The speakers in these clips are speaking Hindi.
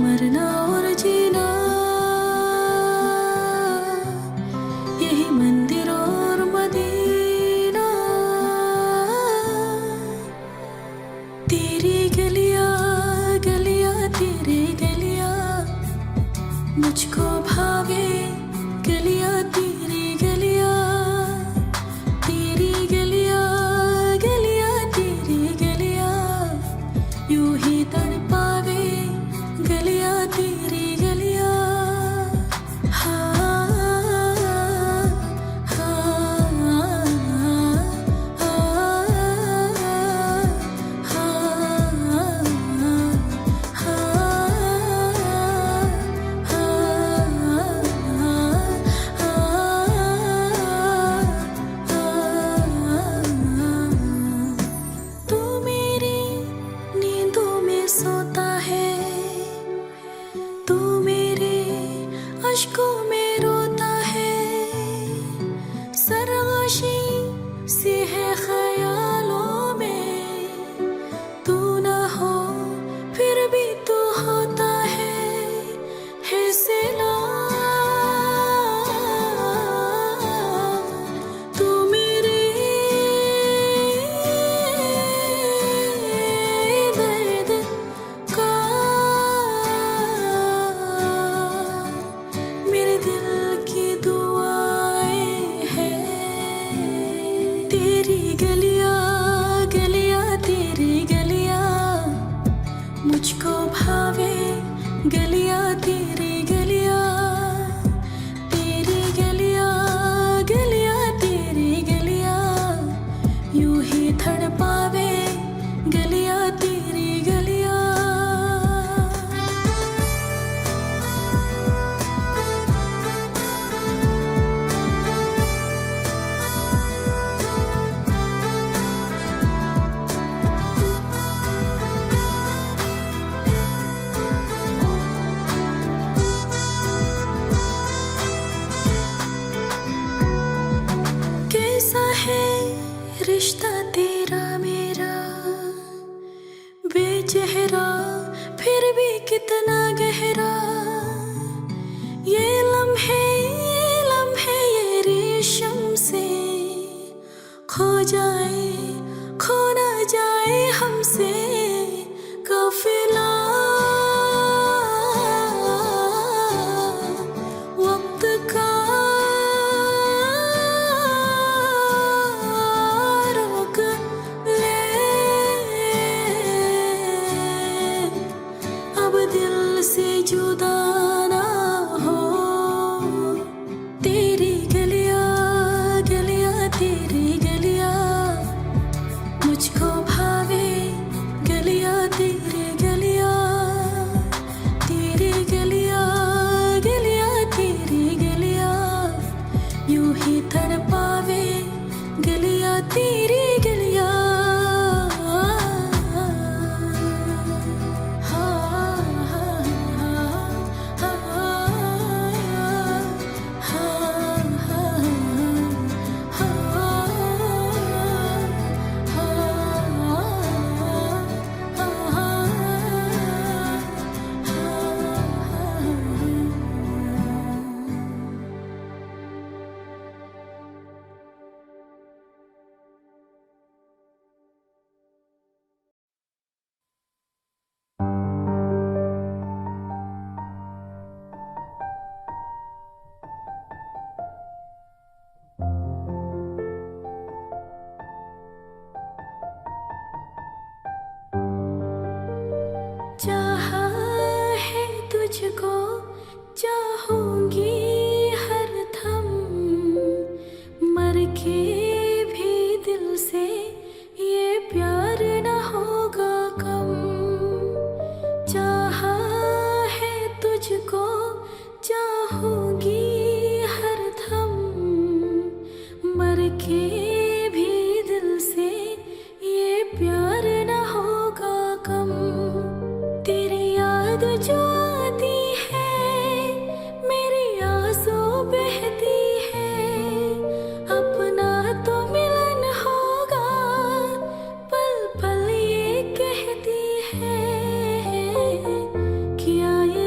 मरना और जीना, यही मंदिर और मदीना। तेरी गलियां गलियां तेरी गलियां मुझको भावे, गलियां तेरी गलियां, तेरी गलियां गलियां तेरी गलियां यूं ही तड़पावे, गलियां तेरी गलियां। तू मेरी नींदों में सोता है, तू मेरे अश्कों में रोता है, सरगोशी सी है ख्यालों में, तू ना हो फिर भी तू होता है सिला। तू मेरे दर्द का, मेरे दिल की दुआएं हैं। तेरी गलियां गलियां तेरी गलियां मुझको भावे, गलियां तेरी गलियां, तेरी गलियां गलियां तेरी गलियां यूं ही तड़पावे, गलियां तेरी गलियां। कैसा है रिश्ता तेरा मेरा, बेचेहरा फिर भी कितना गहरा, ये लम्हे ये रेशम से खो जाए, खो ना जाए हमसे काफिला। वक्त का रोक ले, अब दिल से जुदा ना हो। तेरी गलियां गलियां तेरी गलियां मुझको भावे, गलियां तेरी गलियां, तेरी गलियां गलियां तेरी गलियां यूं ही तड़पावे, गलियां तेरी गलियां। चाहा है तुझको, चाहूंगी हर थम, मर के भी दिल से ये प्यार न होगा कम। चाहा है तुझको, चाहूंगी हर थम, मर के भी दिल से ये प्यार न होगा कम। तेरी याद जो आती है, मेरी आंसू बहती है, अपना तो मिलन होगा, पल पल ये कहती है, किया ये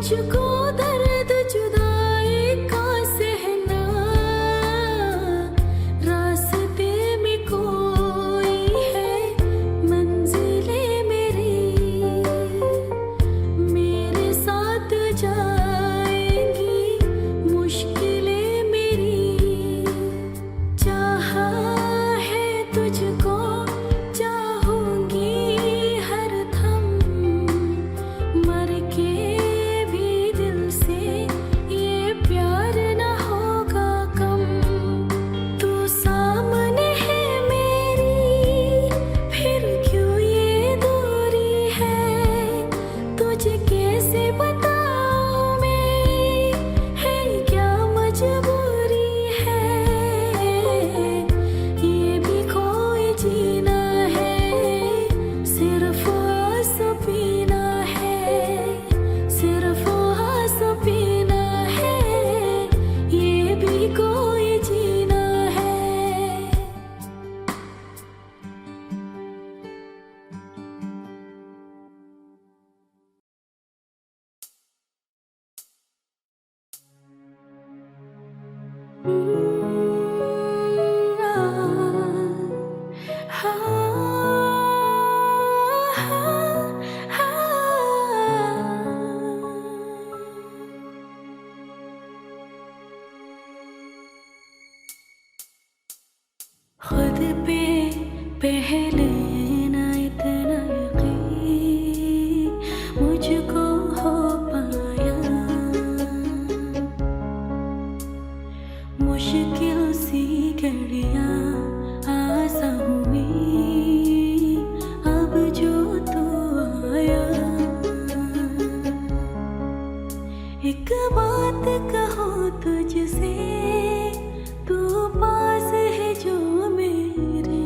मुझको दर्द जुदाई का सहना, रास्ते में कोई है मंजिले मेरी, मेरे साथ जाएंगी मुश्किलें मेरी। चाहा है तुझको चाहूंगी हर थम, मर के भी दिल से ये प्यार न होगा कम। तू सामने है मेरी, फिर क्यों ये दूरी है, तुझे कैसे बताऊं मैं, है क्या मजबूरी है। ये भी कोई जीना है, सिर्फ आंसू पीना है, सिर्फ आंसू पीना है, ये भी कोई जीना है। खुद पे पहले ना इतना यकीन मुझको हो पाया, मुश्किल सी घड़ियां आसा हुई अब जो तू आया। एक बात कहो तुझसे, तू पास है जो मेरे,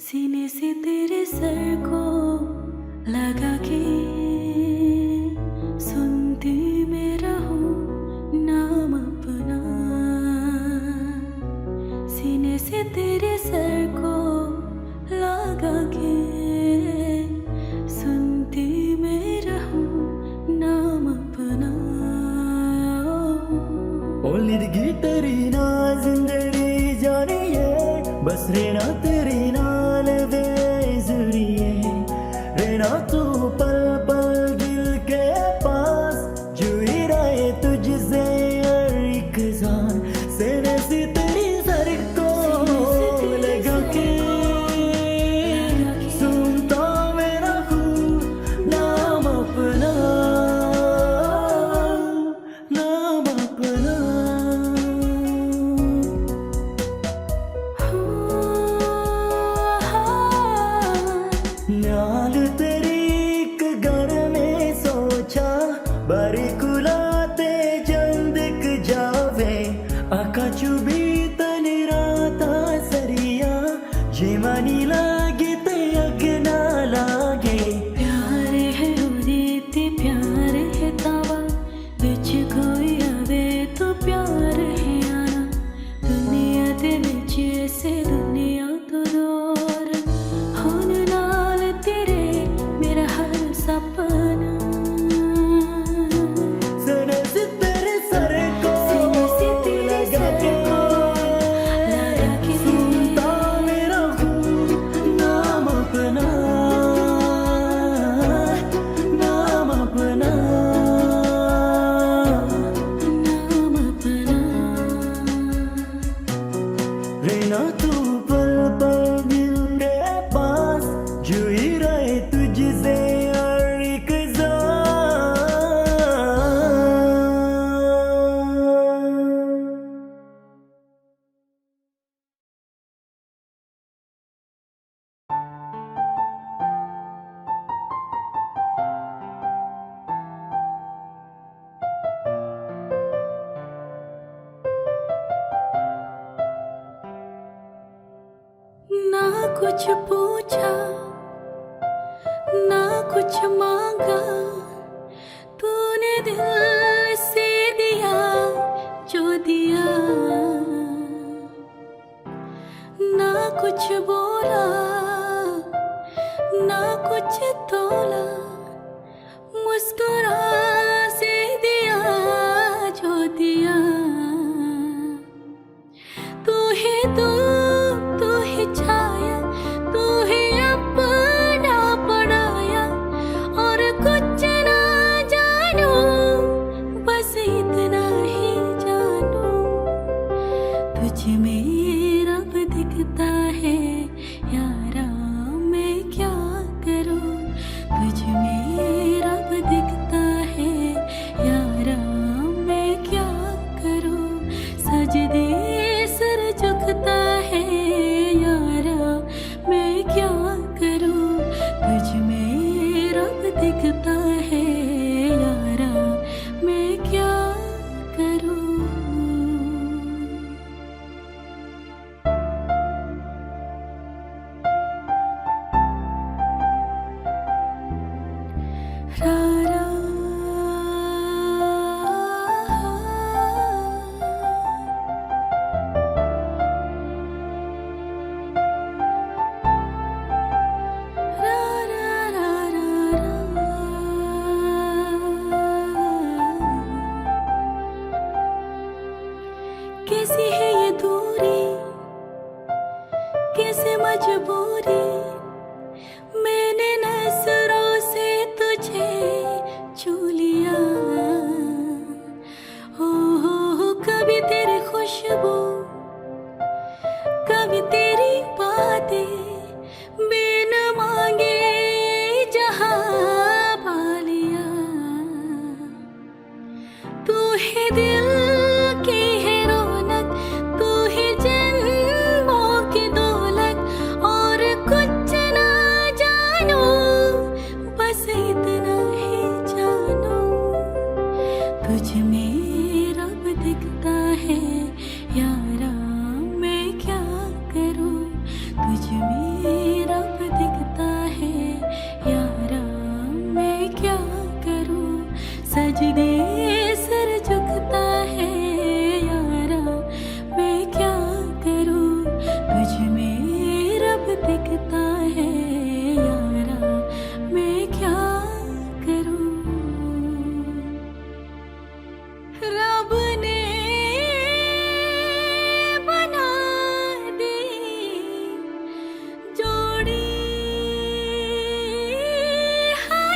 सीने से तेरे सर को लगा के सुनती मैं रहूं नाम अपना, सीने से तेरे सर को लगा के सुनती मैं रहूं नाम अपना। ओ लिदगी तेरी ना जिंदगी जानिए, बस रहना तेरे नाल बेजुरिए, रहना तू पल पल दिल के पास, जुड़ी रहे तुझसे हर एक जान, सीने से तेरी सर को लगा के सुनता मेरा हूँ नाम अपना, नाम अपना। न्याल तेरी एक घर में सोचा, बारी कुलाते जंदिक जावे, आका चुबी तनी राता सरिया, जेमानी लागे ते अगना लागे। प्यार है उदेते प्यार है तावा, बिच कोई आवे तो प्यार है आना, दुनिया दे विच ऐसे दुनिया तो दूर, हुन नाल तेरे मेरा हर सपना। सीने से तेरे सर को सीने से तेरे लगा सर के को लगा के सुनता मेरा हूँ नाम अपना, नाम अपना, नाम अपना। रहना तू पल पल दिल के पास, जुड़ी रहे तुझसे हर एक जान। ना कुछ पूछा ना कुछ मांगा, तूने दिल से दिया जो दिया, ना कुछ बोला ना कुछ तोला, मुस्कुरा से दिया जो दिया, तू ही छाया, तू ही अपना पढ़ाया, और कुछ ना जानू, बस इतना ही जानू, तुझ में रब दिखता है यारा, मैं क्या करूं, तुझ में रब दिखता है यारा, मैं क्या करूं, सजदे सर झुकता है यारा, मैं क्या करूं, तुझ में रब दिखता है यारा, मैं क्या करूं। रा कैसी है ये दूरी, कैसे मजबूरी, मैंने नजरों से तुझे छू लिया, हो कभी तेरी खुशबू, कभी तेरी बातें, बिन मांगे जहां पा लिया, तू है दिल की है रौनक, तू ही जन्मों की दौलत, और कुछ ना जानू, बस इतना ही जानू, तुझ में रब दिखता है यारा, मैं क्या करूं, तुझ में रब दिखता है यारा, मैं क्या करूं, सजदे सर झुकता है यारा, मैं क्या करूं, तुझ में रब दिखता है यारा, मैं क्या करूं। रब ने बना दी जोड़ी है,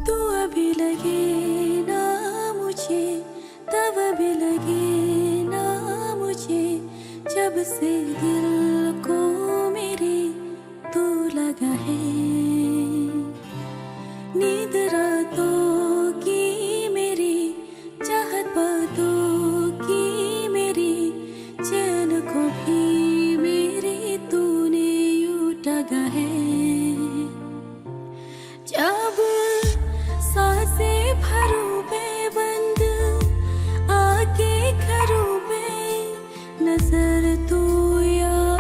तू अभी लगे ना मुझे, तब भी लगे ना मुझे, जब से दिल को मेरे तू लगा है, नींद रातों की मेरी, चाहत बातों की मेरी, चैन को भी मेरे तूने यूं टगा है, जब सांसें भरूं बेबंद, आके करूं मैं नजर, तू या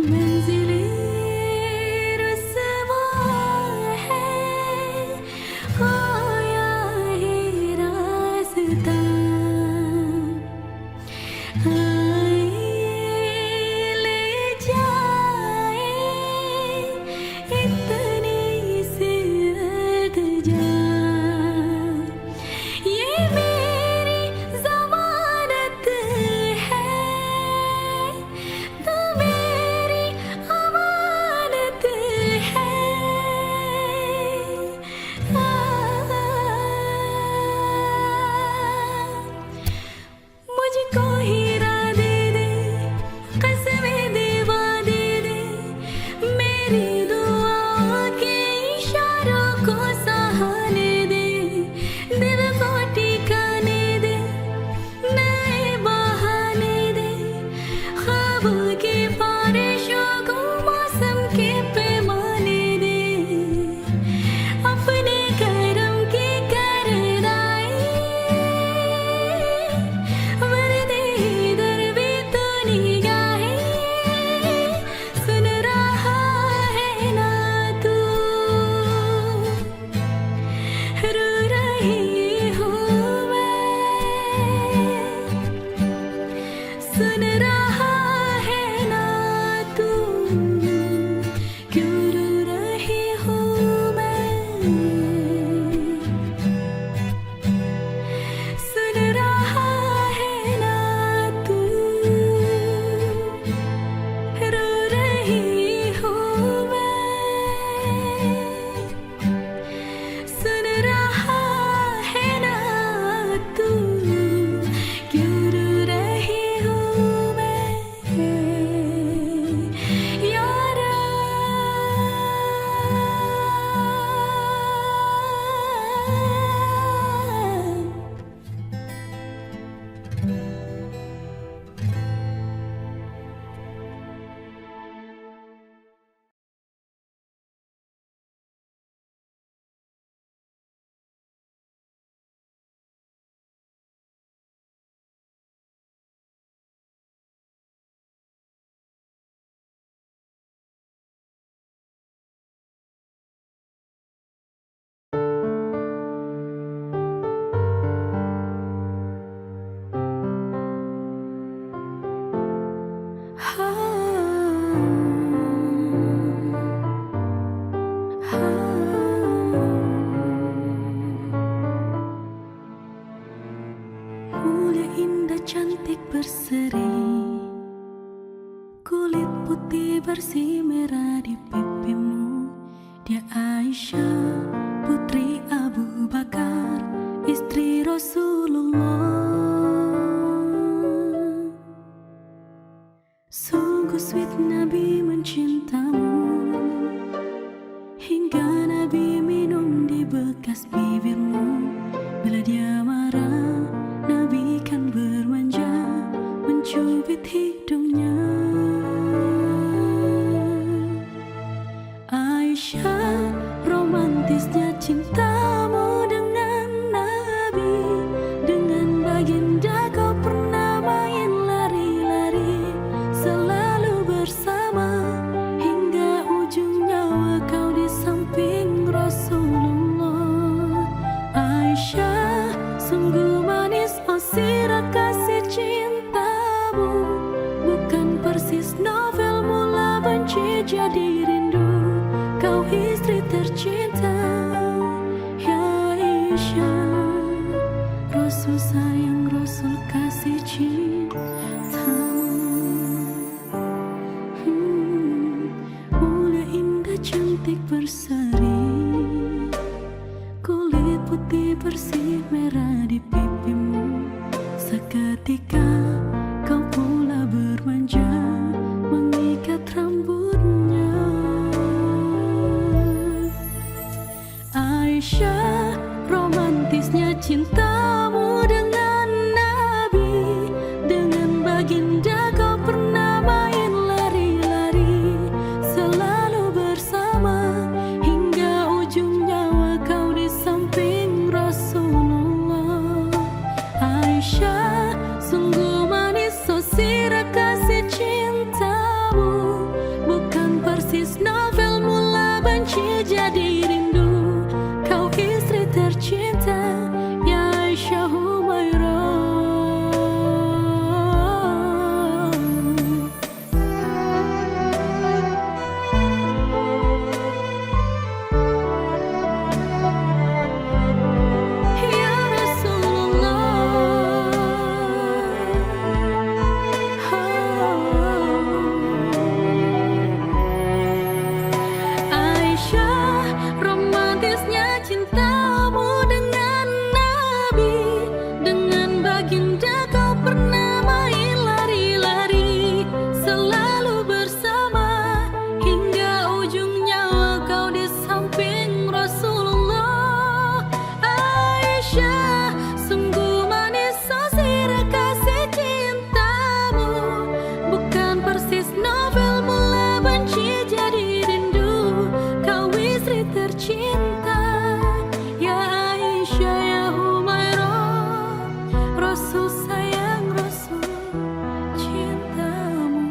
मंजिले रुसवा है, खोया है रास्ता, आए ले जाए इतनी सी अर्ज़ा, ये मेरी ज़मानत है, तू मेरी अमानत है। मुझको हीरा दे दे, कसमें देवा दे दे, मेरी दुआ के इशारों को सहारे दे, दिल को ठिकाने दे, नए बहाने दे, ख्वाबों की बारिशों को मौसम के पैमाने दे, अपने करम की करदाई वरदे इधर भी तो निगाहें, सुन रहा है ना तू, रो रही हूँ मैं, सुन रहा है ना तू, क्यों रो रही हूँ मैं, सुन रहा है ना तू, रो रही हूँ मैं, सुन रहा है ना तू, क्यों रो रही हूँ मैं, यारा। Mulia indah cantik berseri, kulit putih bersih merah di pipimu. Dia Aisyah, putri Abu Bakar, istri Rasulullah. Sungguh sweet Nabi mencintamu, hingga Nabi minum di bekas bibirmu. Bila dia marah, Nabi kan bermanja, mencubit hidungnya. Aisyah, romantisnya cintamu dengan Nabi, dengan baginda kau pernah main lari-lari, selalu bersama, hingga ujung nyawa kau di samping Rasulullah. Aisyah, sungguh manis oh sirah kasih cintamu, bukan persis novel mula benci jadi rindu, kau istri tercinta, ya Aisyah. Rasul sayang, Rasul kasih cinta. Mulia indah cantik berseri, kulit putih bersih merah di pipimu. Seketika kau pula bermanja, mengikat rambutnya. cintamu dengan Nabi. Dengan baginda kau pernah main lari-lari, selalu bersama hingga ujung nyawa kau di samping Rasulullah. Aisyah, sungguh manis sosir kasih cintamu, bukan persis novel mula benci jadi rindu. Kau istri tercinta, ya Aisyah Humairah. Ya Rasulullah, Aisyah, romantisnya cintamu dengan Nabi. Dengan baginda kau pernah main lari-lari, selalu bersama hingga ujung nyawa kau di samping Rasulullah. Aisyah, sungguh manis sosir kasih cintamu, bukan persis novel mula benci jadi rindu. Kau istri tercinta, ya Aisyah, ya Humairah. Rasul sayang, Rasul cintamu.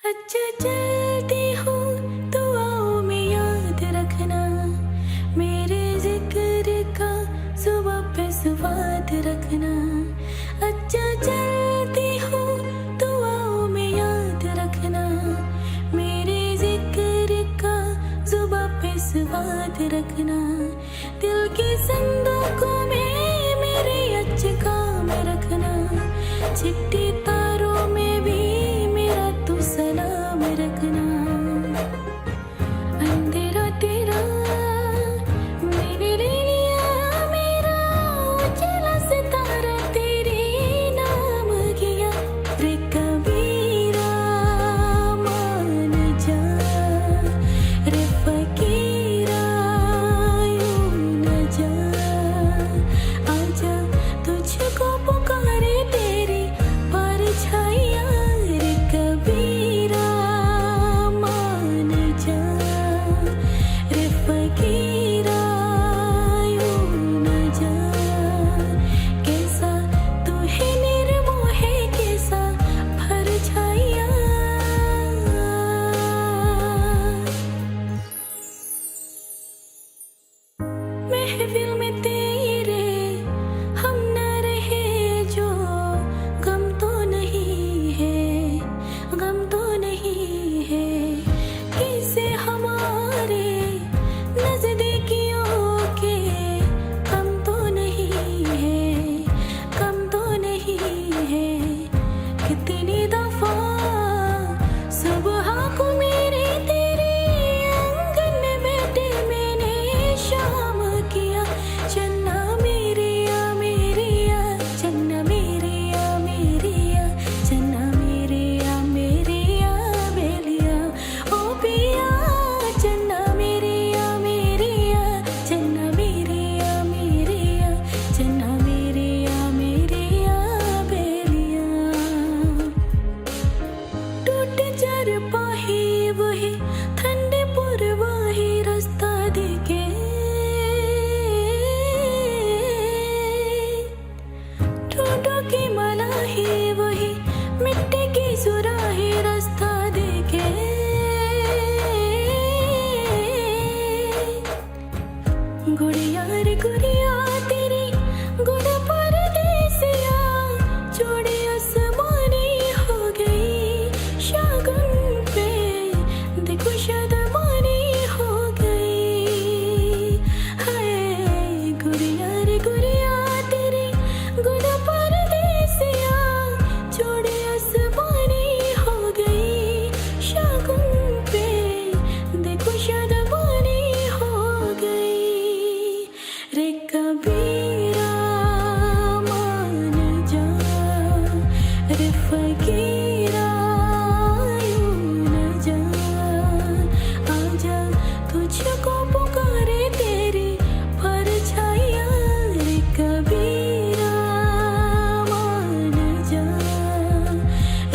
अच्छा चलती हूँ दुआओं में याद रखना, मेरे जिक्र का सुबह पे स्वाद रखना। अच्छा चलती हूँ दुआओं में याद रखना, मेरे जिक्र का सुबह पे स्वाद रखना। दिल की संदूकों में मेरे अच्छे काम रखना, चिट्ठी तारों में भी मेरा तू सलाम रखना। अंधेरा तेरा मैंने ले लिया, मेरा उजाला सितारा दफा सुबह को मेरे तेरे आंगन में बैठे मैंने शाम किया। चन्ना मेरे या मेरे या, चन्ना मेरे या मेरे या, चन्ना मेरे या मेरे या बेलिया ओ पिया। चन्ना मेरे या मेरे या, चन्ना मेरे या मेरे या, चन्ना मेरे या मेरे या बेलिया। टूटे चरपाही वही ठंडे पुरवाही रास्ता देखे। ठोठो की मलाही वही मिट्टी की सुराही रास्ता देखे। गुड़िया रे गुड़िया तेरी गुड़ परदेसिया जोड़ी आसमानी हो गई। शगुन पे देखो शदमानी हो गई। हाय गुड़िया रे गुड़िया तेरी गुड़ परदेसिया जोड़ी आसमानी हो गई। शगुन पे देखो शदमानी हो गई। रे कबीरा मान जा, रे फकीरा यूं न जा। आजा तुझको पुकारे तेरी परछाइयाँ। रे कबीरा मान जा,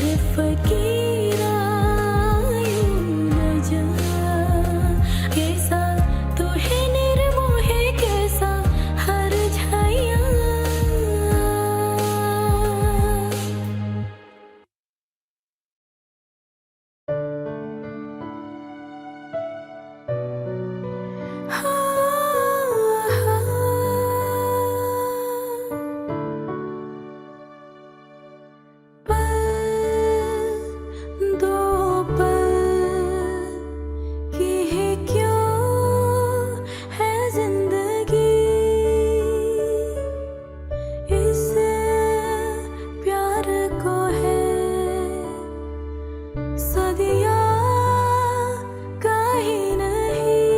रे फकीरा यूं न जा। कैसा तू है निर्मोह कैसा हर छाया। पल दो पल की है क्यों है जिंदगी। इस प्यार को है सदियाँ कहीं नहीं।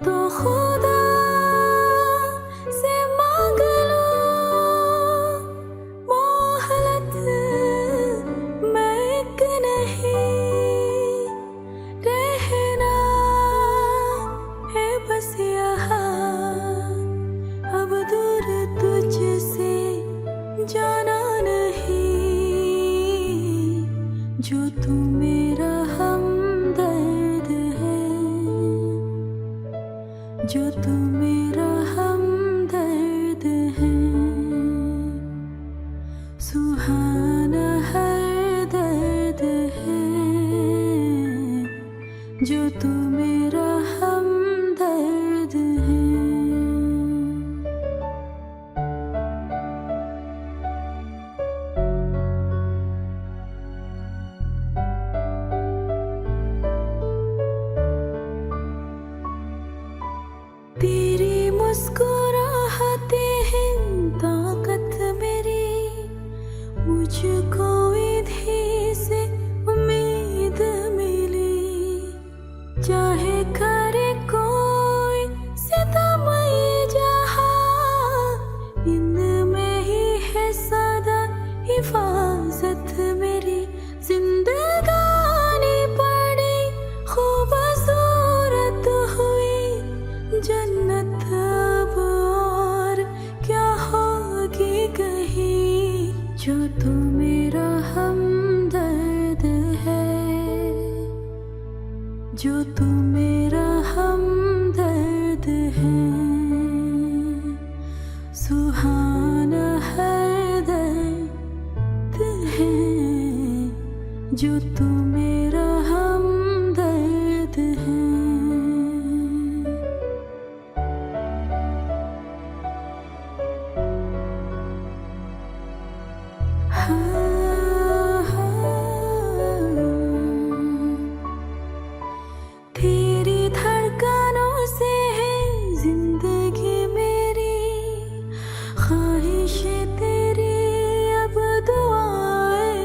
तो खुदा से मांग लो मोहलत मैं एक नहीं। रहना है बस यहाँ अब दूर तुझसे जाना नहीं। जो तू मेरा हमदर्द है, जो तू मेरा हमदर्द है। सुहाना हर दर्द है, जो तू मेरा हमदर्द है। तेरी मुस्कुराहटें हैं ताकत मेरी। मुझको इन्हीं से उम्मीद मिली। चाहे करे कोई सितम ये जहाँ, इनमें ही है सदा हिफाजत मेरी। जिंदगानी पड़ी खूबसूरत हुई जन्नत अब और क्या होगी कहीं। जो तू मेरा हमदर्द है, जो तू मेरा हमदर्द है। सुहाना हर दर्द है, जो तू मेरा हमदर्द है। तेरी धड़कनों से है जिंदगी मेरी। ख्वाहिश तेरी अब दुआएं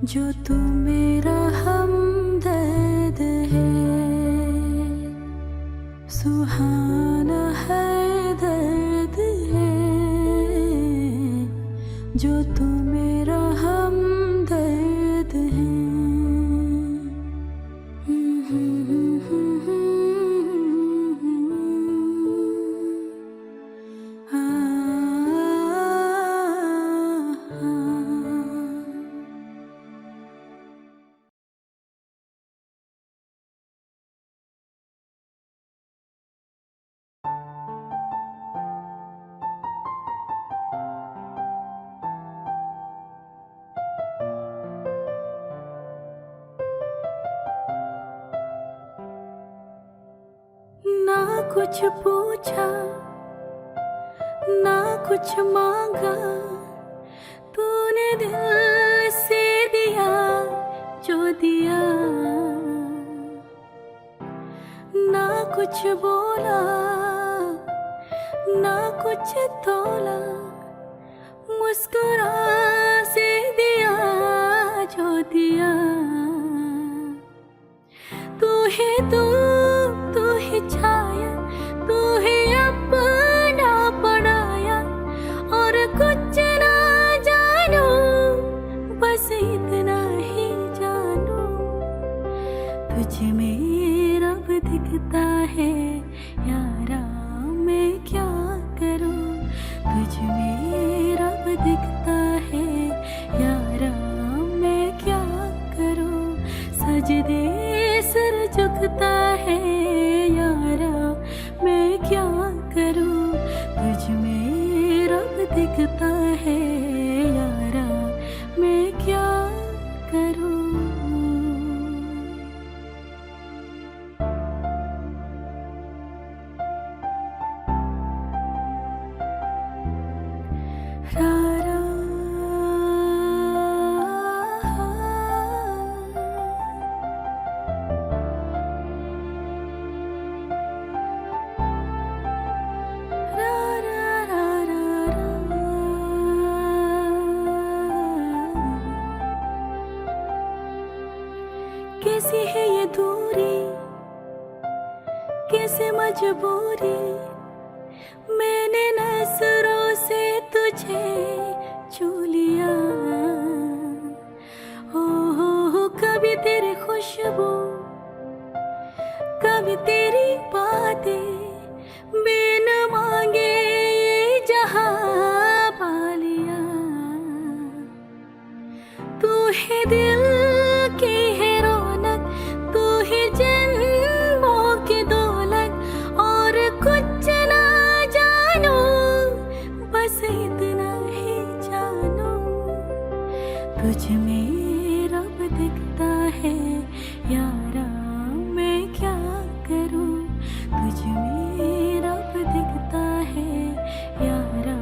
जो तू मेरा हमदर्द है, सुहाना है दर्द है, जो तू मेरा हमदर्द है। ना कुछ पूछा ना कुछ मांगा, तूने दिल से दिया जो दिया। ना कुछ बोला ना कुछ तोला, मुस्कुरा से दिया जो दिया। तू है तू है छाया, तू है अपना पढ़ाया, और कुछ ना जानू बस इतना ही जानू। तुझ में रब दिखता है यारा, मैं क्या करूं। तुझ में रब दिखता है यारा, मैं क्या करूं। सजदे सर झुकता है यारा, मैं क्या करूं। तुझ में रब दिखता है यारा, मैं क्या करूं। कैसी है ये दूरी, कैसे मजबूरी, मैंने नजरों से तुझे छू लिया। हो कभी तेरी खुशबू, कभी तेरी बातें, बिन मांगे ये जहां पा लिया। तू है दिल की है रौनक, तू है जन्मों की दौलत, और कुछ ना जानू बस इतना ही जानू। तुझ में रब दिखता है यारा, मैं क्या करूं। तुझ में रब दिखता है यारा,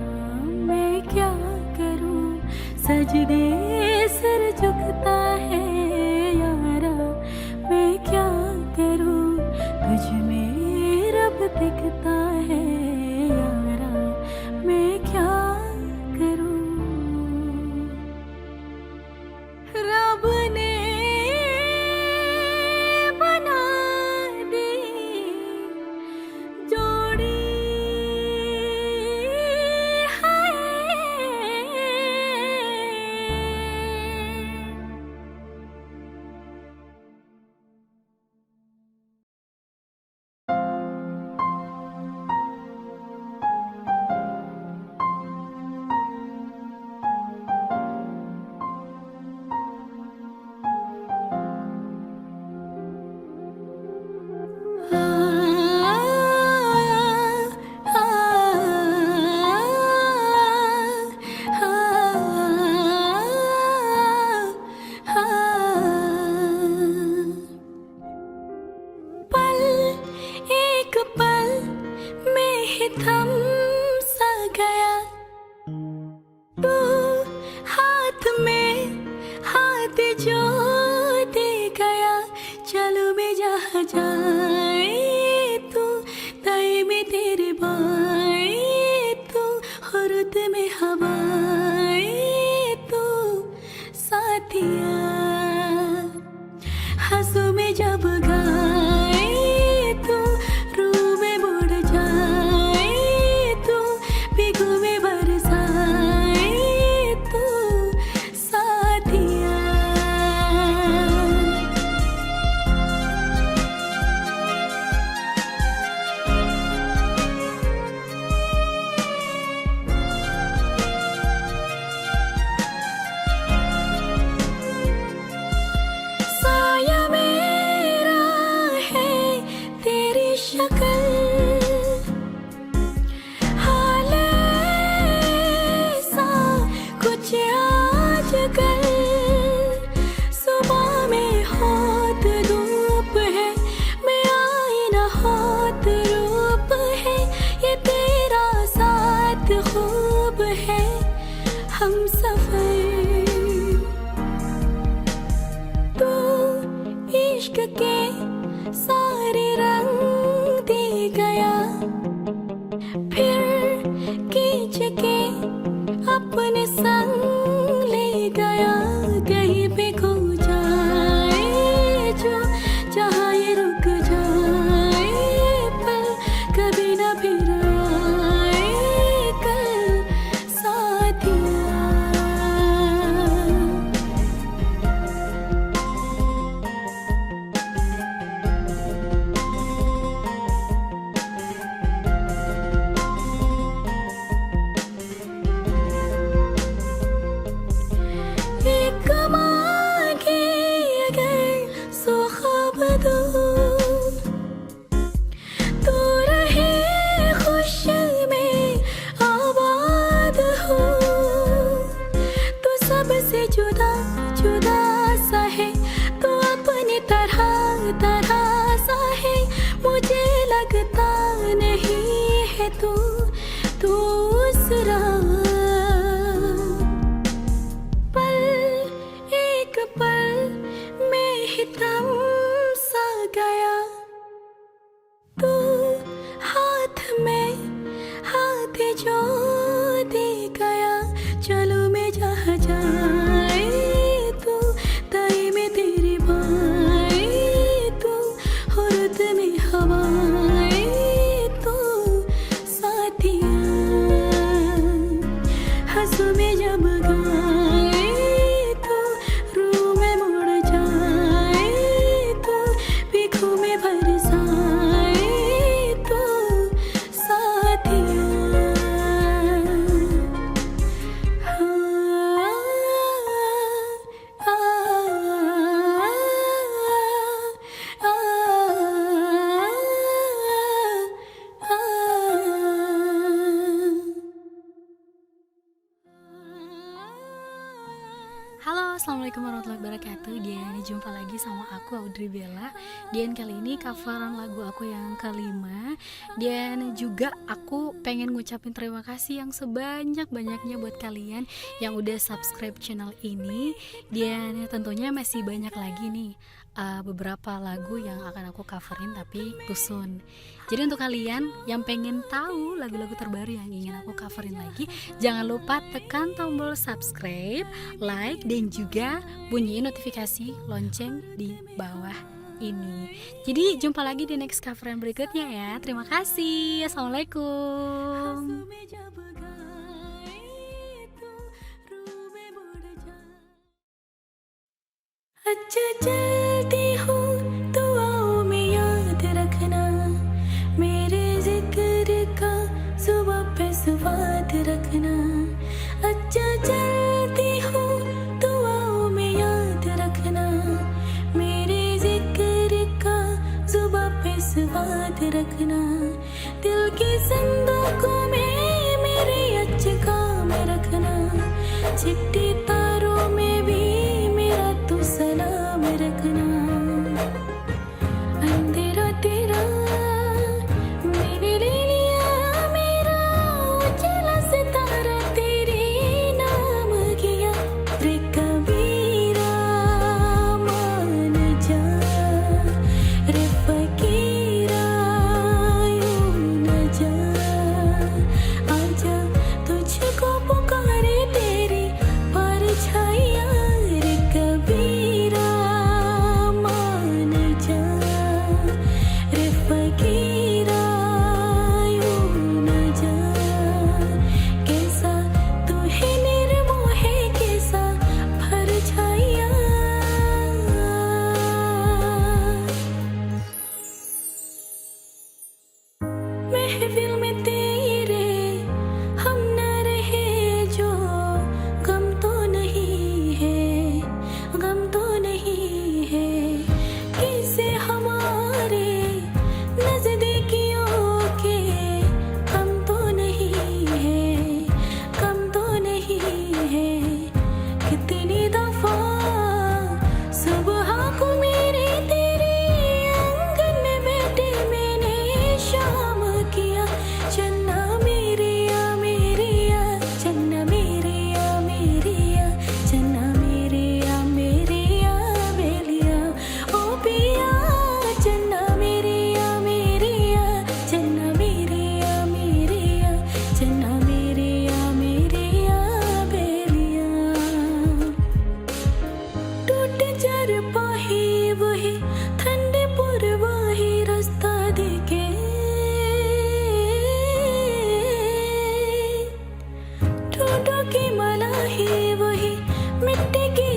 मैं क्या करूं। सजदे सर झुकता है यारा, मैं क्या करूं। तुझ में रब दिखता है यारा, मैं क्या करूं। रब ने बना दी जोड़ी है, पल एक पल में ही थम सा गया। तू हाथ में हाथ जो दे गया। चलो मैं जहाँ जाए तू, तय में तेरे बाएं तू, रुत में हवाएं तू, साथिया। गया कहीं पे खो जाए जो जहाँ ये रुक जाए पल कभी ना फिर आए कल साथिया। एक मांगे अगर सो ख्वाब दो तो रहे खुश में आबाद हो। तो सबसे जुदा जुदा सा है तो अपनी तरह तरह सा है। मुझे लगता नहीं है तू दूसरा पल एक पल में ही थम सा गया। तू हाथ में हाथ जो दे गया चलो मैं जहाँ जाए तू ताई में तेरी भाई तू औरत में हवाए तू साथिया। हंसू में जब गाए तो रूह में मुड़ जाए तो पीखों में बरसाए तो साथिया। Halo, assalamualaikum warahmatullahi wabarakatuh. Dian, jumpa lagi sama aku Audrey Bella. Dian, kali ini coveran lagu aku yang kelima. Dan juga aku pengen ngucapin terima kasih yang sebanyak-banyaknya buat kalian yang udah subscribe channel ini. Dan tentunya masih banyak lagi nih beberapa lagu yang akan aku coverin tapi tusun. Jadi untuk kalian yang pengen tahu lagu-lagu terbaru yang ingin aku coverin lagi, jangan lupa tekan tombol subscribe, like, dan juga bunyiin notifikasi lonceng di bawah ini. Jadi jumpa lagi di next coveran berikutnya ya. Terima kasih. Assalamualaikum. अच्छा चलती हूँ दुआओं में याद रखना मेरे जिक्र का सुबह पे स्वाद रखना। अच्छा चलती हूँ दुआओं में याद रखना मेरे जिक्र का सुबह पे स्वाद रखना। दिल की संदूकों में मेरे अच्छे काम रखना चिट्ठी तारों में भी मेरा तू सलाम रखना। अंधेरा तेरा मैंने ले लिया मेरा उजाला सितारा तेरे नाम किया रे कबीरा मान जा रे फकीरा यूं न जा आजा तुझको पुकारे तेरी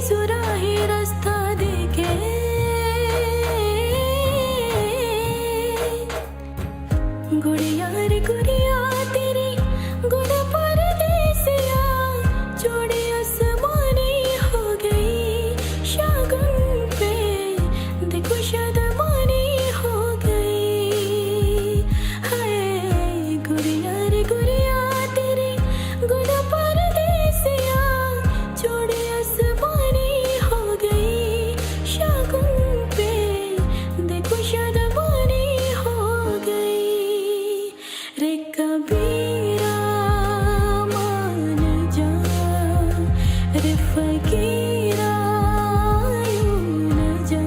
सुराही रास्ता देखे, गुड़िया रे गुड़िया तेरी गुड़ परदेसिया, जोड़ी आसमानी हो गई शगुन पे, देखो शदमानी हो गई। हाय गुड़िया रे गुड़िया तेरी गुड़ परदेसिया, जोड़ी आसमानी हो गई शगुन पे, देखो शदमानी हो गई। रे कबीरा मान जा, रे फकीरा यूं न जा,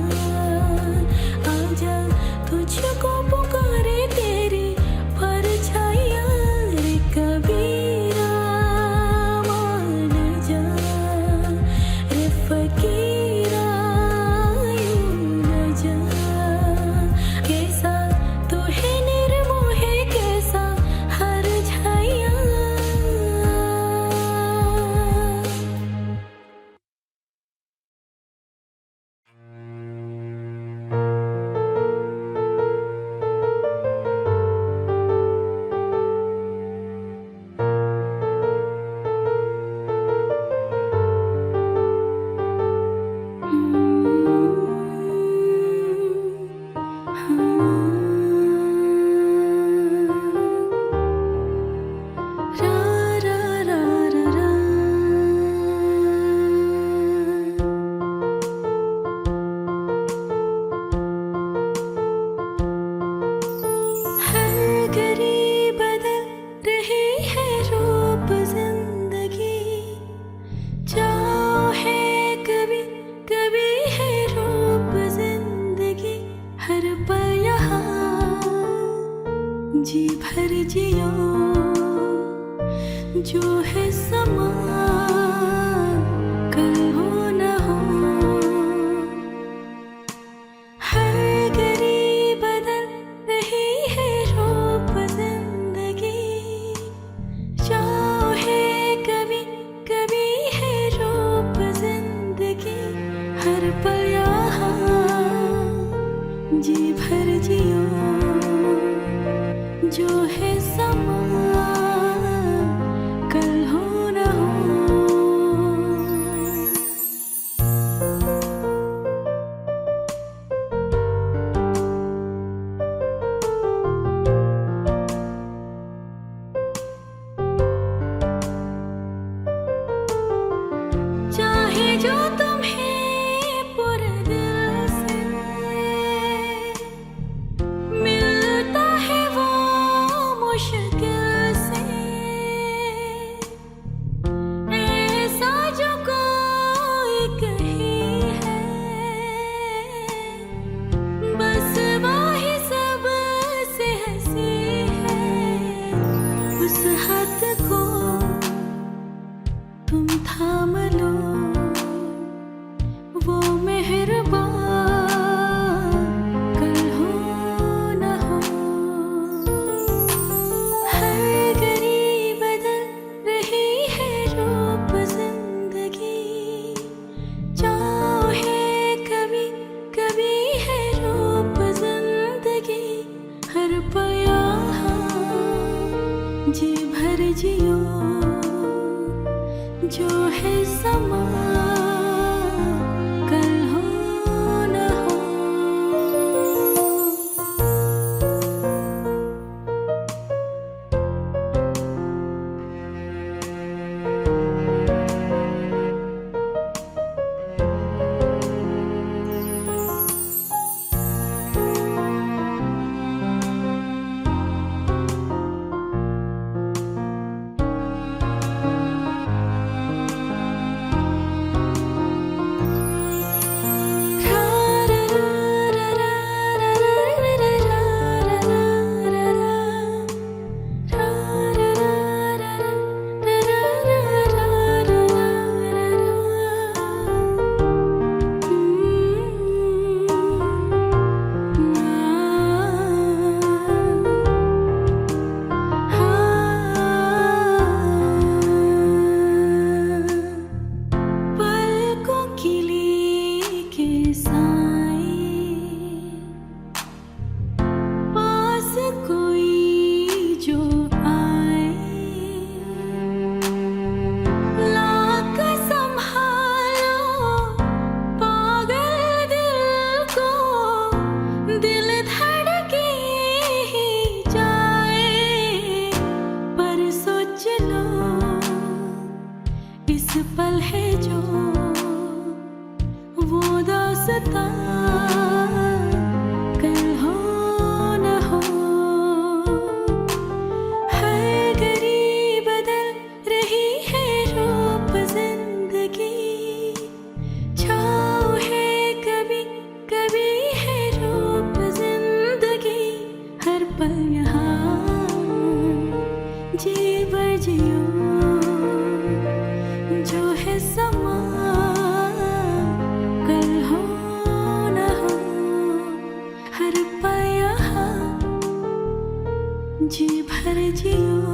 आजा तुझको पुकारे तेरी परछाइयाँ। रे कबीरा मान जा, रे फकीरा यूं न जा, कैसा तू है निर्मोहे, कैसा हर छाइया। रा रा रा रा रा। हर घड़ी बदल रही है रूप जिंदगी, चाहे कभी कभी है रूप जिंदगी, हर पल यहाँ जी भर जियो, जो है समा कल हो न हो। हर घड़ी बदल रही है रूप जिंदगी, चाहे कभी कभी है रूप जिंदगी, हर पल यहाँ जी भर जियो, जो है समा कल हो न हो। चाहे जो तुम्हें पूरे दिल से मिलता है वो छाँव है कभी कभी है रूप जिंदगी हर पल यहाँ जी बजियो जो है समा कल हो न हो हर पल यहाँ जी भर जियो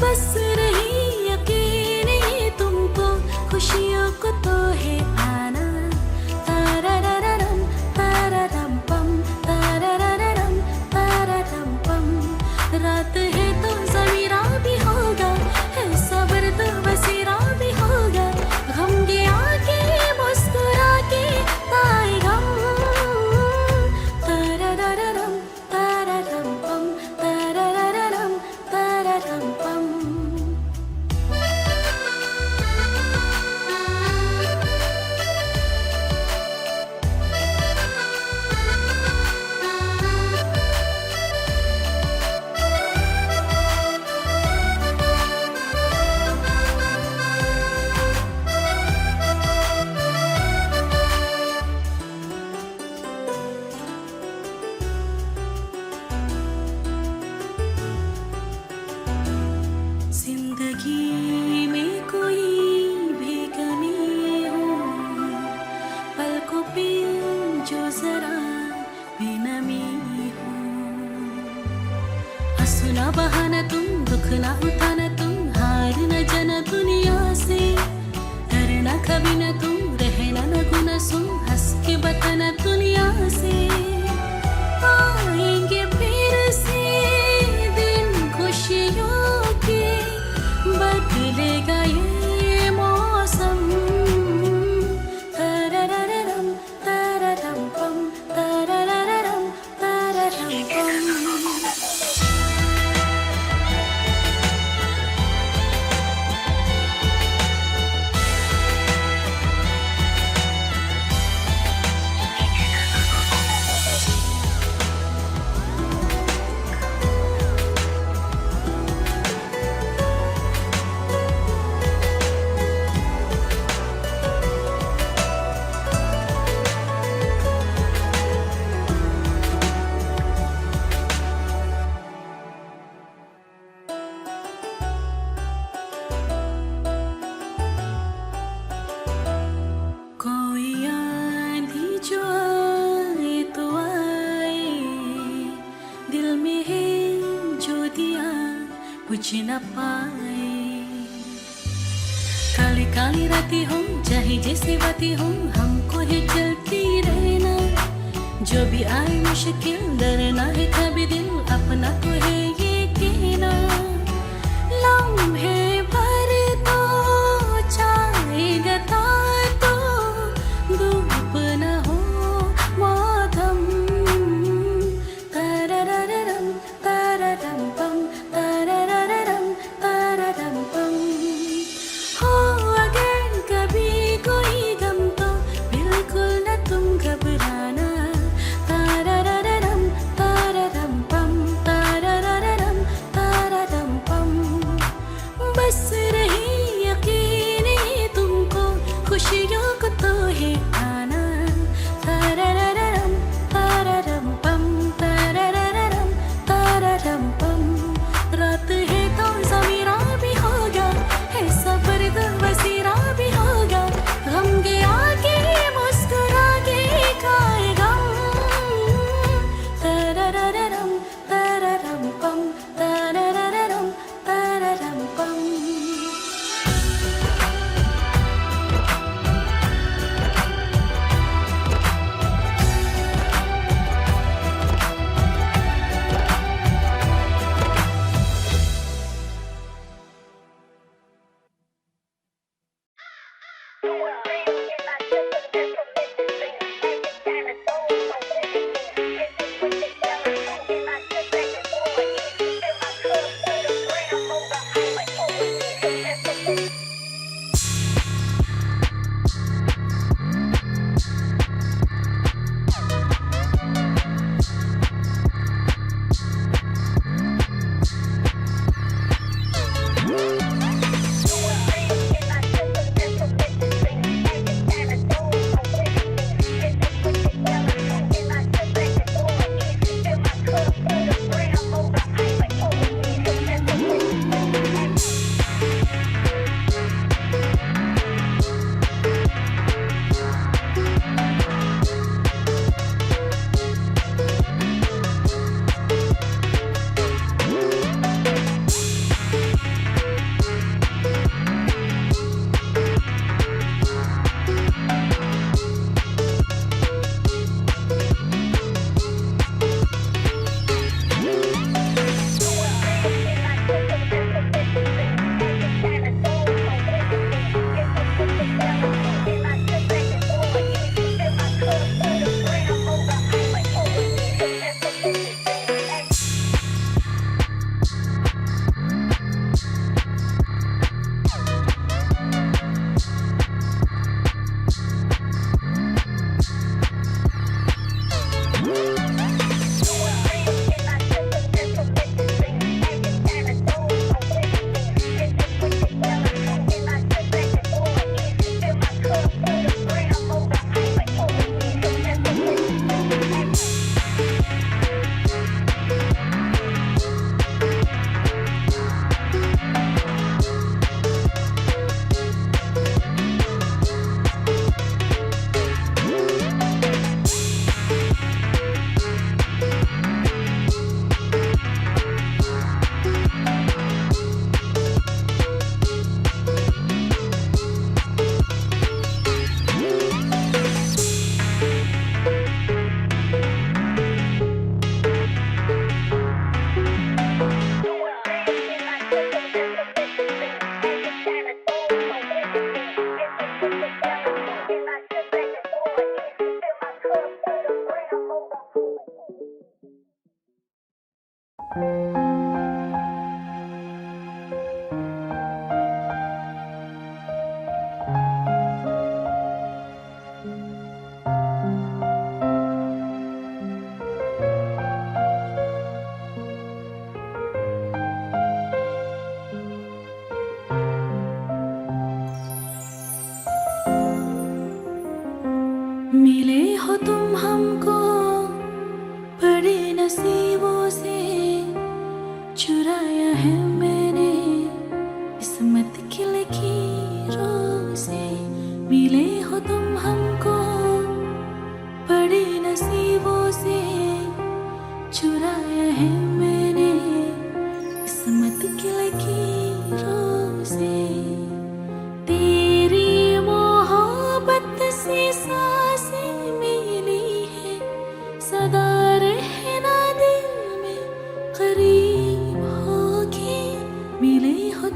बस रही यकीन ही तुमको, खुशियों को तो है आना। तारारारारम तारारम पम, तारारारारम तारारम पम। रात है तो ज़मीरा भी होगा, है सब्र तो बसीरा भी होगा। गम गया के मुस्कुरा के आए गम। तारारारारम तारारम पम, तारारारारम तारारम पम। जिंदगी में कोई भी कमी हो, पलकों पे जो जरा बेनमी हो। हंसना बहाना तुम, दुख ना उठाना तुम, हार न जाना दुनिया से। डरना कभी न तुम, रहना न गुना सुन, हंस के बताना दुनिया से। आएंगे फिर से दिन खुशियों के, बदलेगा ये मौसम। तारारारारम तारारम पम, तारारारारम तारारम पम। कोई आंधी जो आए तो आए, दिल में है जो दिया बुझ न पाए। काली काली रातें हो, चाहे जैसे बातें हो, हमको है चलती रहना। जो भी आए मुश्किल, डरना है कभी दिल, अपना तो है ये कहना। लम्हे भर तो चाहेगा तो धूप न हो मौसम। तारारारारम तारारम पम, तारारारारम तारारम पम। हो अगर कभी कोई गम तो बिल्कुल न तुम घबराना। तारारारारम तारारम पम, तारारारारम तारारम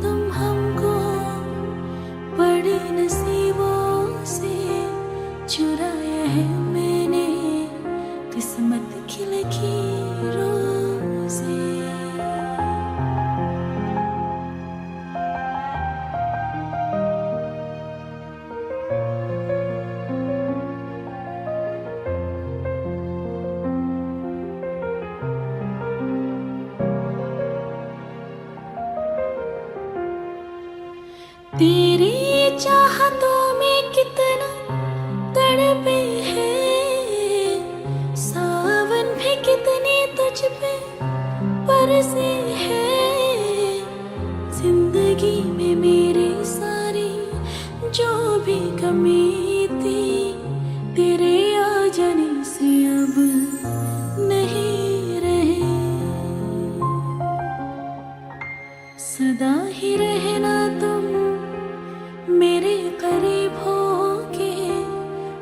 तुम हमको बड़े नसीबों से चुराया है मैंने किस्मत की लकीरों से। तेरी चाहतों में कितना तड़पे हैं, सावन भी कितने तुझ पे बरसे हैं। जिंदगी में मेरे सारी जो भी कमी थी, तेरे आ जाने से अब नहीं रहे। सदा ही रहना तुम मेरे करीब होके,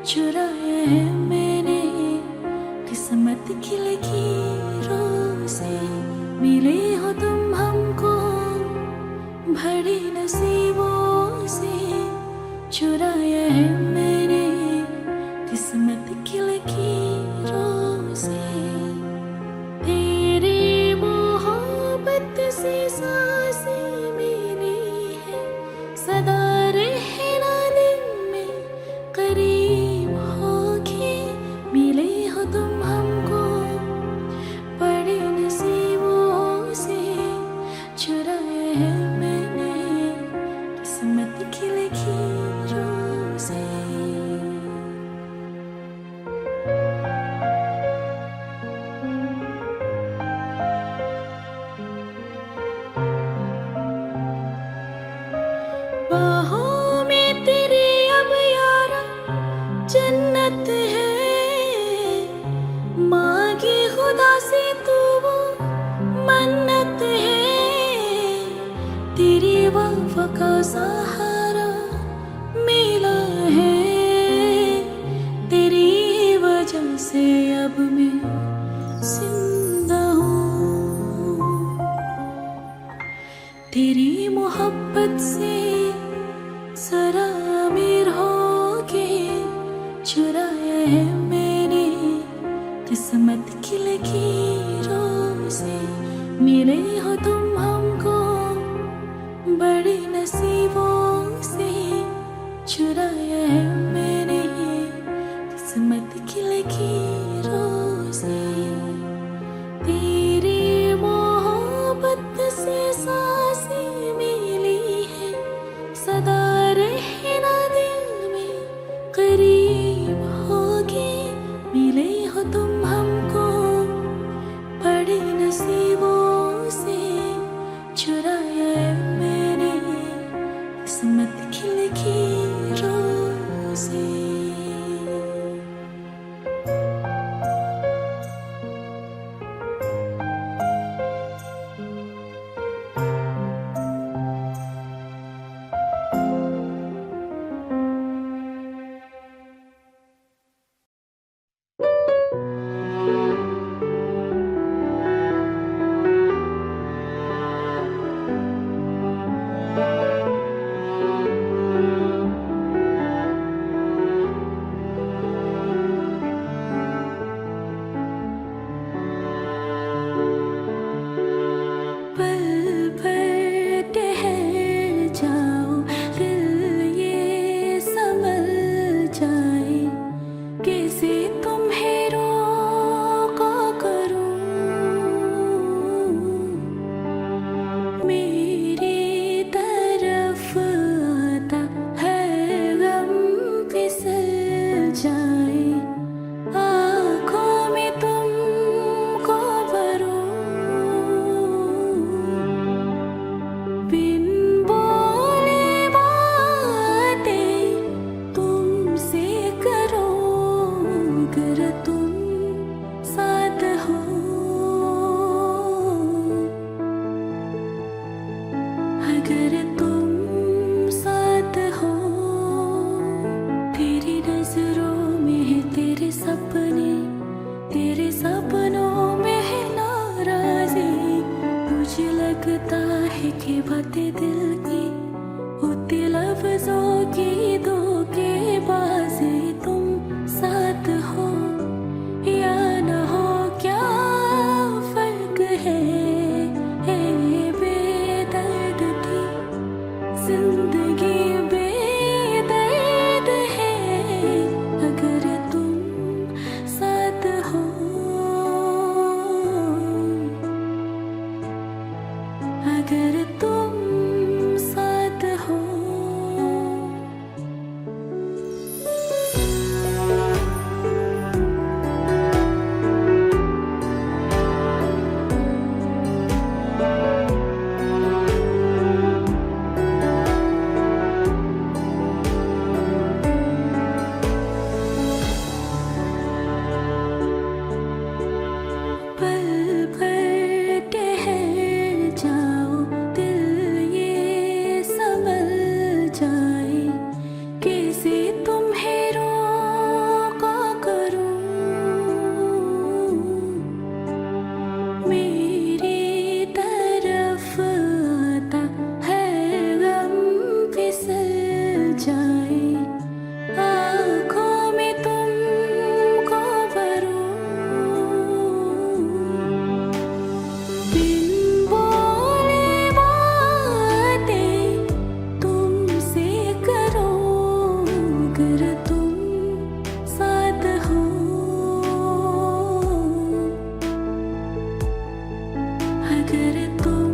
चुराया है मैंने किस्मत की लकीरों से। मिले हो तुम हमको बड़े नसीबों से, चुराया है मैंने किस्मत की लकीरों से। तेरी मोहब्बत से सांसें मिली है, सदा रहना दिल में करीब होके। मिले हो तुम हमको बड़े नसीबों से, चुराया है मैंने किस्मत की लकीरों से। बाहों में तेरे अब यारा जन्नत है, मांगी खुदा से तू वो मन्नत है। तेरी वफा का सहारा मिला है, तेरी वजह से अब मैं जिंदा हूँ। तेरी मोहब्बत से जरा अमीर होके, चुराया है मैंने किस्मत की लकीरों से। मिले हो तुम हमको बड़े नसीबों से, चुराया है मैंने किस्मत की लकीरों से। तेरी मोहब्बत से सांसें मिली है, सदा रहना दिल में करीब होके। मिले हो तुम हमको बड़े नसीबों से, चुराया है मैंने किस्मत की लकीरों से। सपनों में है नाराजी, मुझे लगता है कि बातें दिल की होती लफ्जों की धोखेबाजी तुम साथ हो या न हो क्या फर्क है बेदर्द थी जिंदगी बेदर्द है अगर तुम साथ हो अगर तुम साथ हो पल भर ठहर जाओ दिल ये संभल जाए कैसे तुम्हें रोका करूं मेरी तरफ आता है गम फिसल जाए आँखों में तुमको भरूं बिन बोले बातें तुमसे करूं अगर तुम साथ हो अगर तुम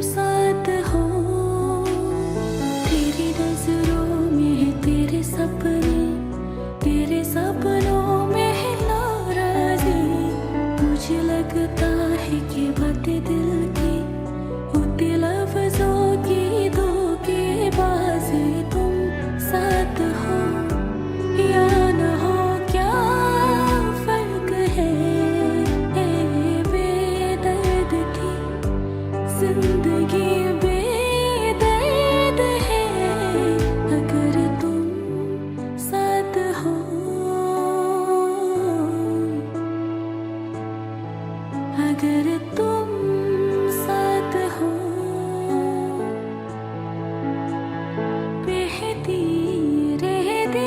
साथ हो तेरी नजरों में है तेरे सपनों में है नाराजी मुझे लगता है कि बातें दिल की होती लफ्जों की धोखेबाजी तुम साथ हो या न हो क्या फर्क है बेदर्द थी जिंदगी बेदर्द है अगर तुम साथ हो अगर तुम साथ हो बहती रहती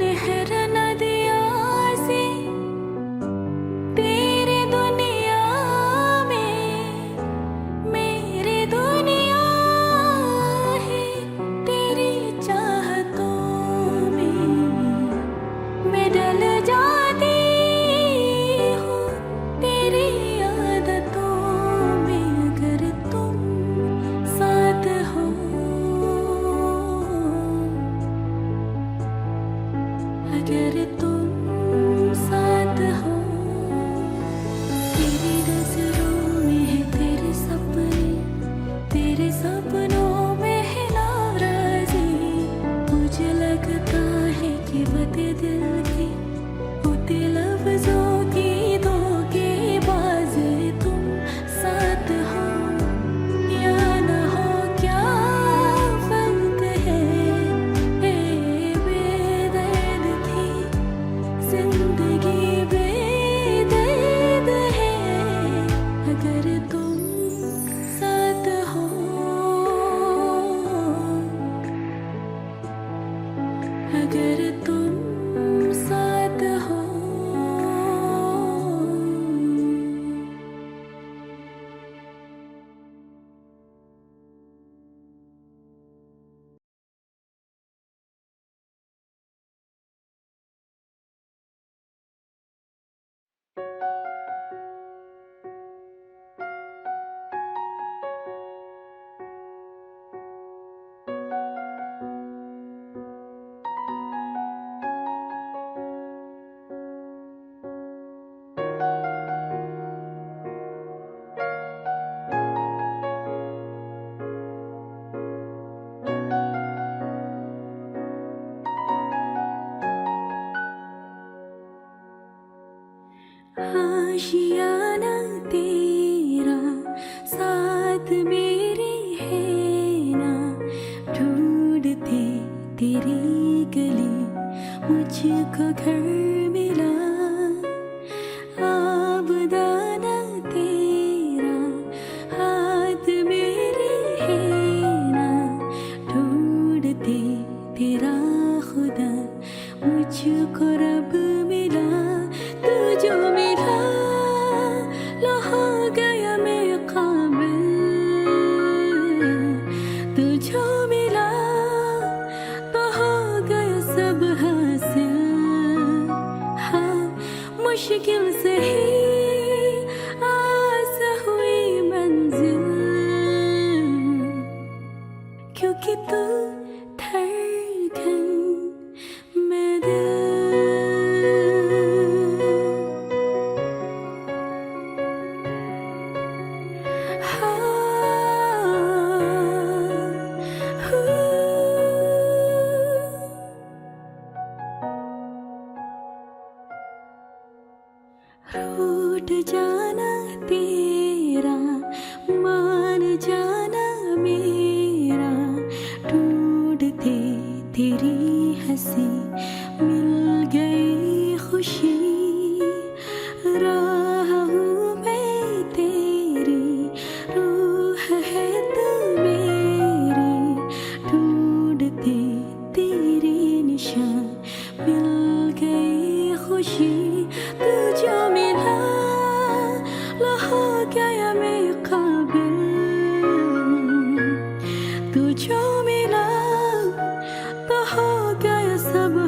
नहर नदियाँ से तेरी दुनिया में मेरी दुनिया है तेरी चाहतों में मैं डल जाती हूँ तेरी आदतों में अगर तुम साथ हो अगर तुम साथ हो तेरी नजरों में है तेरे सपनों में है नाराजी मुझे लगता है कि बातें दिल की होती लफ्जों की धोखेबाजी तुम साथ हो या न हो क्या फर्क है बेदर्द थी जिंदगी बेदर्द है अगर तुम साथ हो अगर तुम साथ हो आशियाना तेरा साथ मेरे है ना ढूंढते तेरी गली मुझको घर मिला रूठ जाना तेरा, मान जाना मेरा, ढूंढते तेरी हंसी मिल गई खुशी। राह हूँ मैं तेरी, रूह है तू मेरी, ढूंढते तेरी निशान मिल गई खुशी। तू जो मिला लो हो गया मैं काबिल, तू जो मिला तो हो गया सब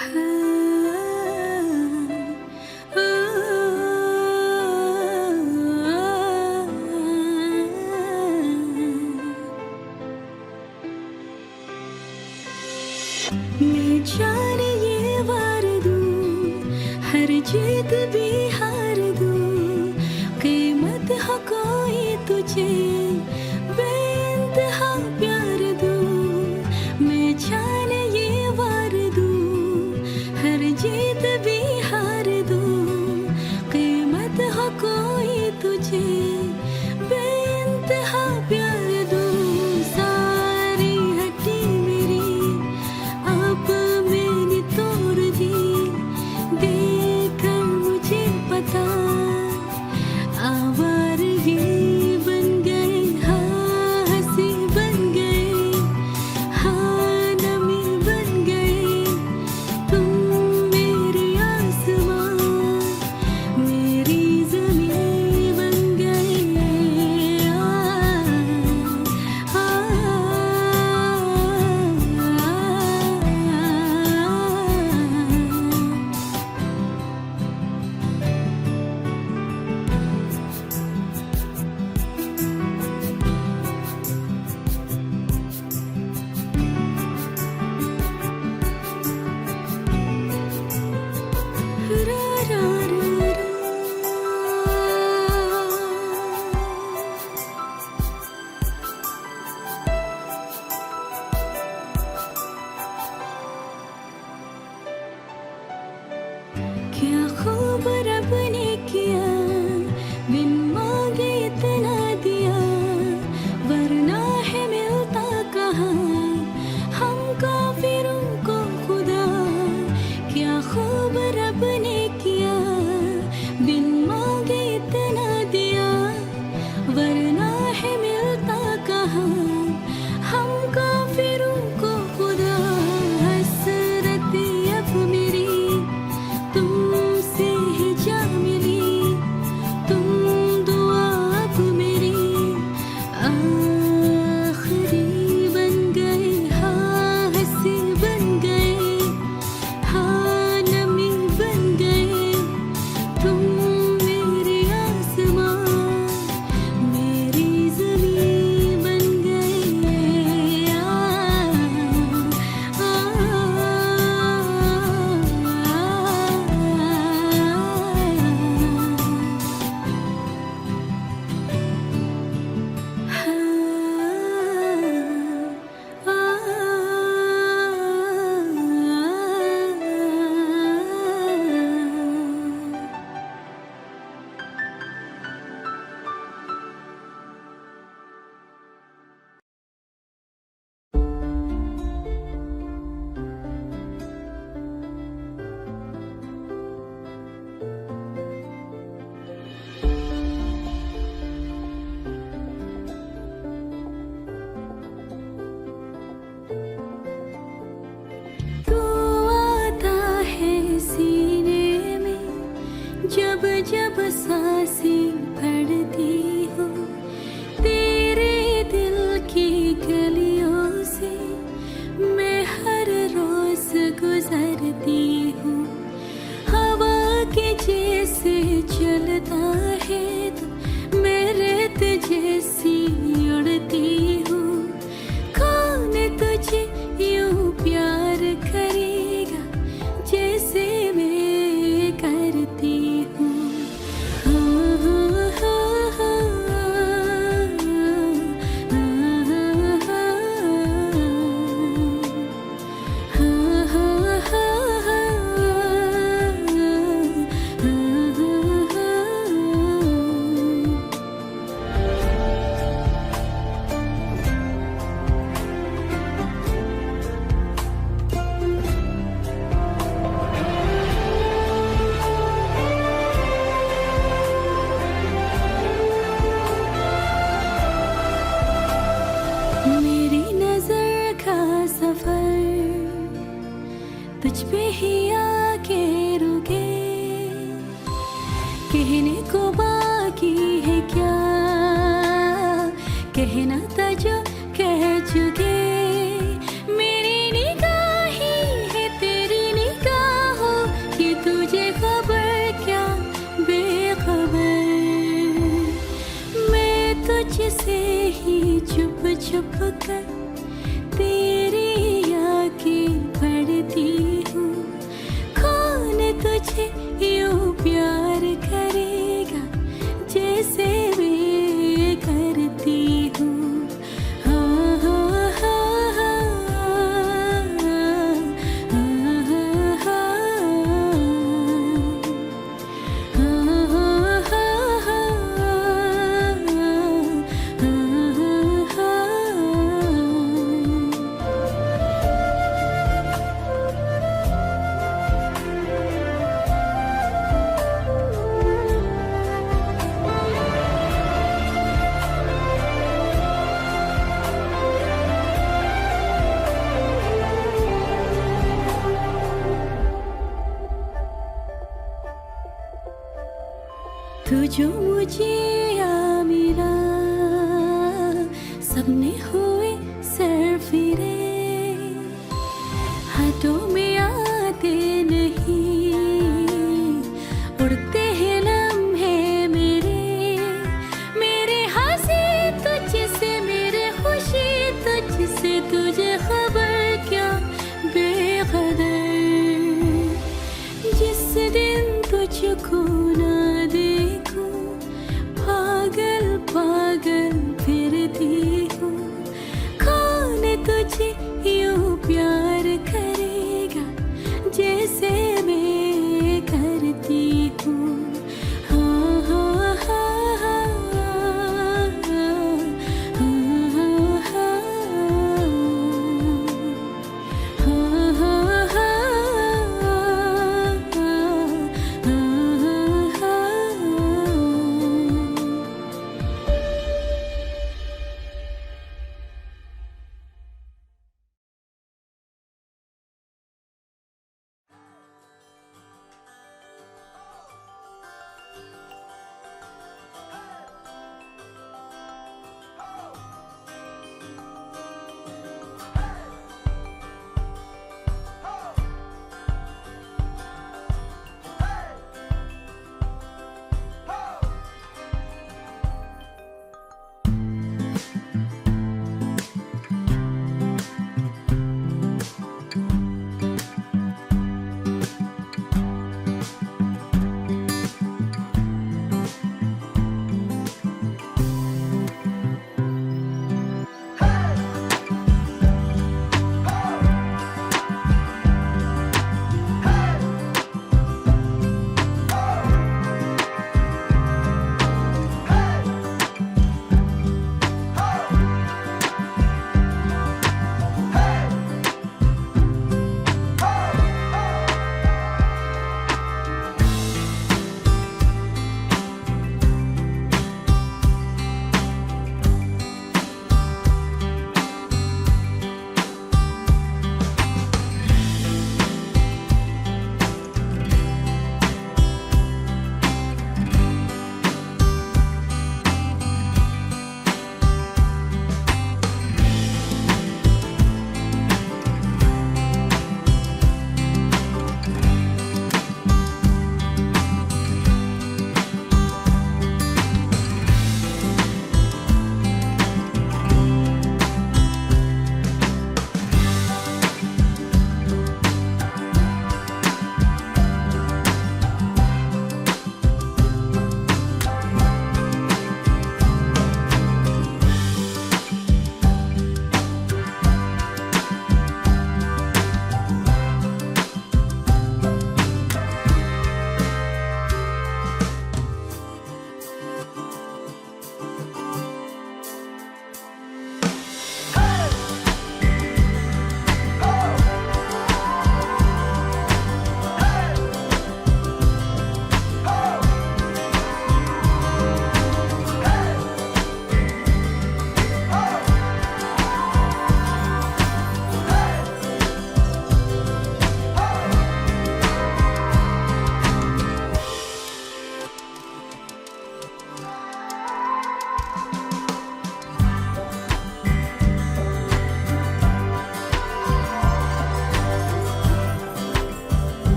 मैं जाने ये वार दूं, हर जीत भी हार दूं, कीमत हो कोई तुझे बेइंतहा प्यार दूं। मैं जाने ये वार दूं, हर जीत भी हार दूं, कीमत हो कोई तुझे बेइंतहा प्यार दूं। सारी हड्डी मेरी अब मैंने तोड़ दी, देखकर मुझे पता आवारगी बन गए, हाँ हंसी बन गए, हाँ नमी बन गए। तुम मेरे आसमां, मेरी ज़मीं बन गए। आ, रा रा रा रा। क्या खूब रब ने किया, बिन मांगे इतना दिया, वरना है मिलता कहाँ हम काफिरों को खुदा। क्या खूब रब ने किया, बिन मांगे इतना दिया, वरना है मिलता कहाँ हम काफिरों को खुदा। हसरत अब मेरी तुमसे ही जा मिली, तुम दुआ अब मेरी आखिरी बन गए, हाँ हंसी बन गए, हाँ नमी बन गए। तुम मेरे आसमां, मेरी ज़मीं बन गए। तू आता है सीने में, जब जब सांसें भरती हो, तेरे दिल की गलियों से मैं हर रोज गुजरती हूँ। हवा के जैसे चलता है तो मैं रेत जैसी उड़ती हूँ। कौन तुझे यूं प्यार करेगा जैसे मैं करती हूँ। हाँ, हाँ, हाँ, हाँ, हाँ, हाँ, मेरी नजर का सफर तुझ पे ही आके रुके, कहने को बाकी है क्या, कहना था जो कह चुके। मेरी निगाहें है तेरी निगाह तुझसे ही छुप छुप कर तेरी आंखें पढ़ती हूँ। कौन तुझे यूं प्यार करेगा जैसे मैं करती हूँ। हाँ हाँ हाँ हाँ तू जो मुझे